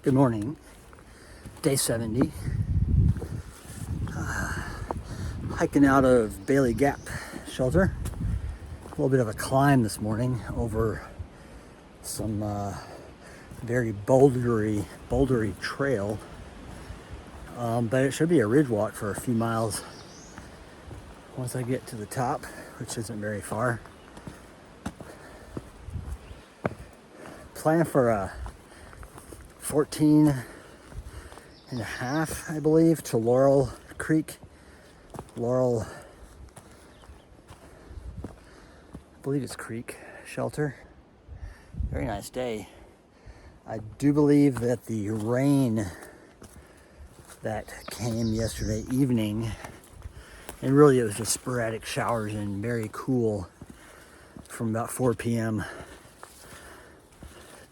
Good morning, day 70. Hiking out of Bailey Gap shelter. A little bit of a climb this morning over some very bouldery trail. But it should be a ridge walk for a few miles once I get to the top, which isn't very far. Plan for a 14 and a half, I believe, to Laurel Creek. Laurel, I believe it's Creek Shelter. Very nice day. I do believe that the rain that came yesterday evening, and really it was just sporadic showers and very cool from about 4 p.m.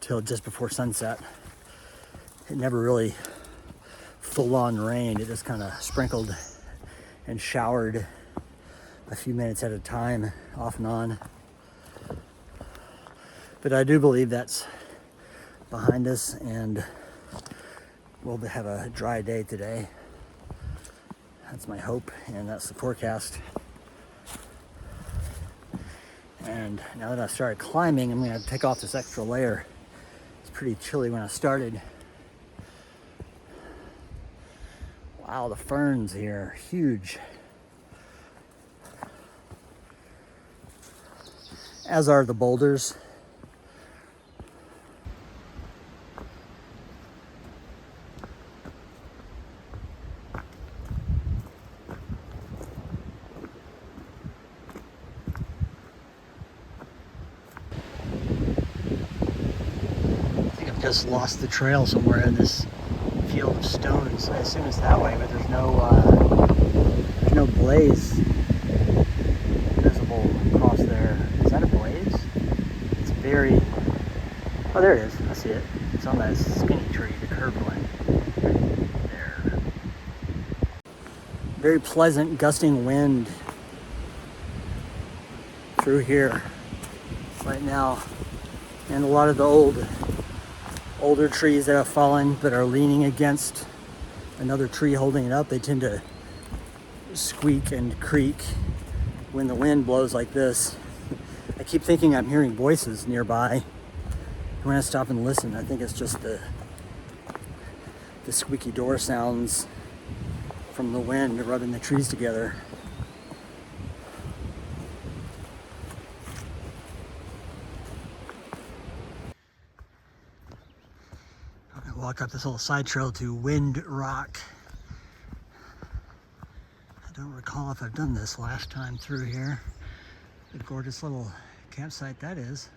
till just before sunset. It never really full-on rained. It just kind of sprinkled and showered a few minutes at a time, off and on. But I do believe that's behind us, and we'll have a dry day today. That's my hope, and that's the forecast. And now that I started climbing, I'm gonna take off this extra layer. It's pretty chilly when I started. Wow, the ferns here are huge. As are the boulders. I think I've just lost the trail somewhere in this field of stones. I assume it's that way, but there's no blaze visible across there. Is that a blaze? It's very... Oh, there it is. I see it. It's on that skinny tree, the curved one. There. Very pleasant, gusting wind through here right now. And a lot of the older trees that have fallen but are leaning against another tree holding it up, they tend to squeak and creak when the wind blows like this. I keep thinking I'm hearing voices nearby. When I stop and listen, I think it's just the squeaky door sounds from the wind rubbing the trees together. I'm gonna walk up this little side trail to Wind Rock. I don't recall if I've done this last time through here. A gorgeous little campsite that is.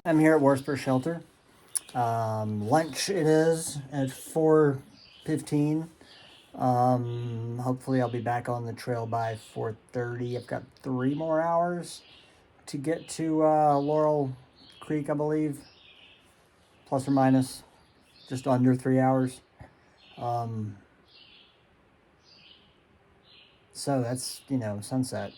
I'm here at Warspur Shelter. Lunch it is at 4:15. Hopefully I'll be back on the trail by 4:30. I've got 3 more hours to get to Laurel Creek, I believe. Plus or minus. Just under 3 hours. So that's, sunset.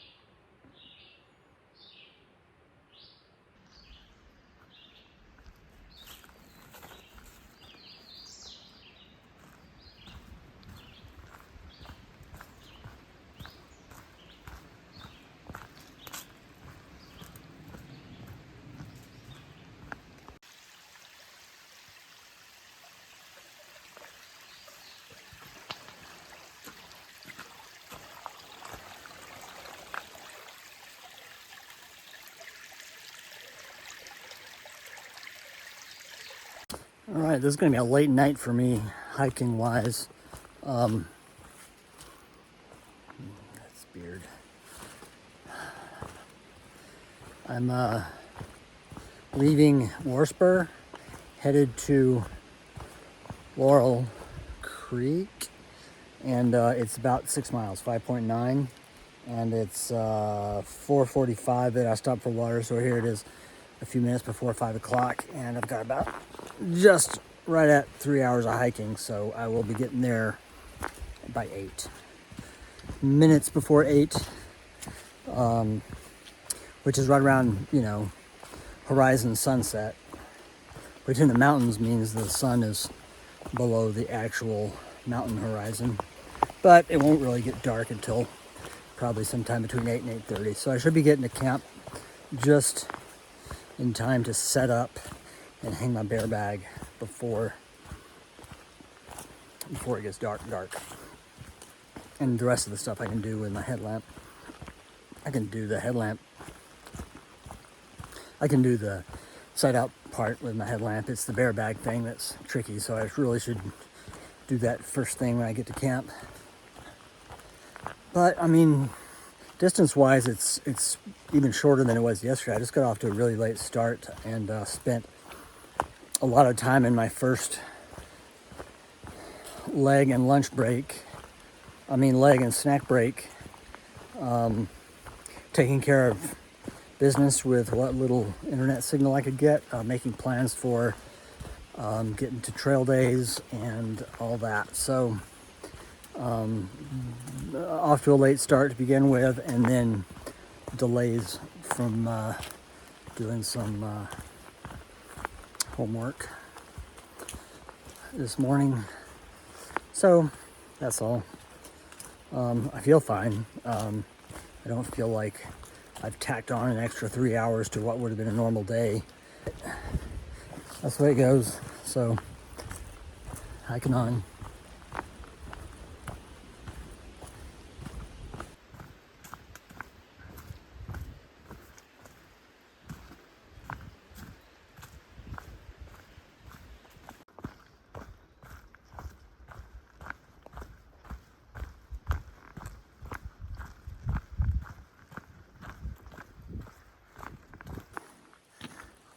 All right, this is gonna be a late night for me, hiking wise. That's beard. I'm leaving Warspur, headed to Laurel Creek, and it's about 6 miles, 5.9, and it's 4:45 that I stopped for water, so here it is a few minutes before 5 o'clock, and I've got about just right at 3 hours of hiking, so I will be getting there by 8 minutes before 8, which is right around, you know, horizon sunset, which in the mountains means the sun is below the actual mountain horizon, but it won't really get dark until probably sometime between 8 and 8:30, so I should be getting to camp just in time to set up and hang my bear bag before it gets dark. And the rest of the stuff I can do with my headlamp. I can do the headlamp. I can do the side out part with my headlamp. It's the bear bag thing that's tricky, so I really should do that first thing when I get to camp. But I mean, distance wise, it's even shorter than it was yesterday. I just got off to a really late start and spent a lot of time in my first leg and snack break, taking care of business with what little internet signal I could get, making plans for getting to trail days and all that. So off to a late start to begin with, and then delays from doing some homework this morning. So that's all. I feel fine. I don't feel like I've tacked on an extra 3 hours to what would have been a normal day. That's the way it goes. So hiking on.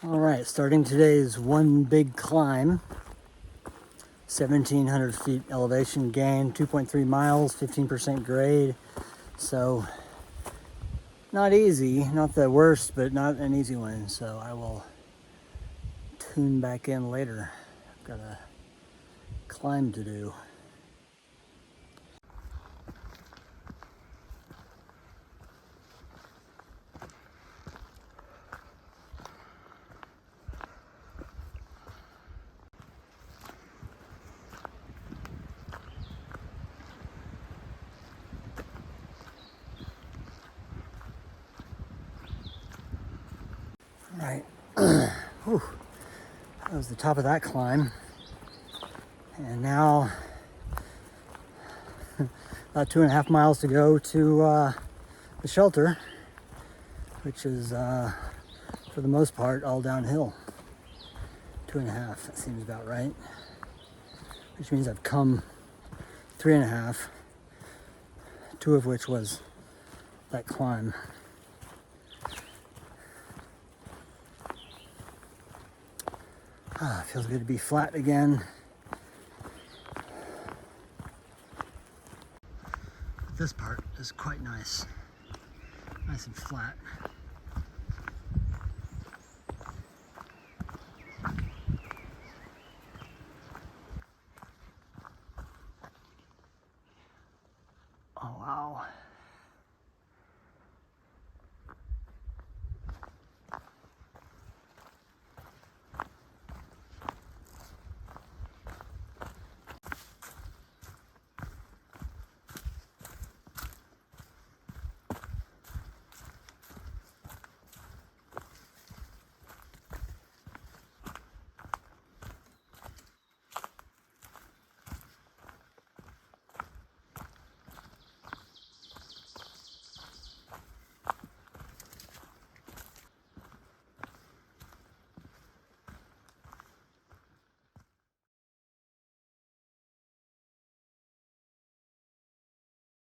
All right, starting today's one big climb, 1,700 feet elevation gain, 2.3 miles, 15% grade. So not easy, not the worst, but not an easy one. So I will tune back in later. I've got a climb to do. All right. Whew. That was the top of that climb. And now about 2.5 miles to go to the shelter, which is for the most part all downhill. 2.5, that seems about right. Which means I've come 3.5, 2 of which was that climb. Feels good to be flat again. This part is quite nice and flat.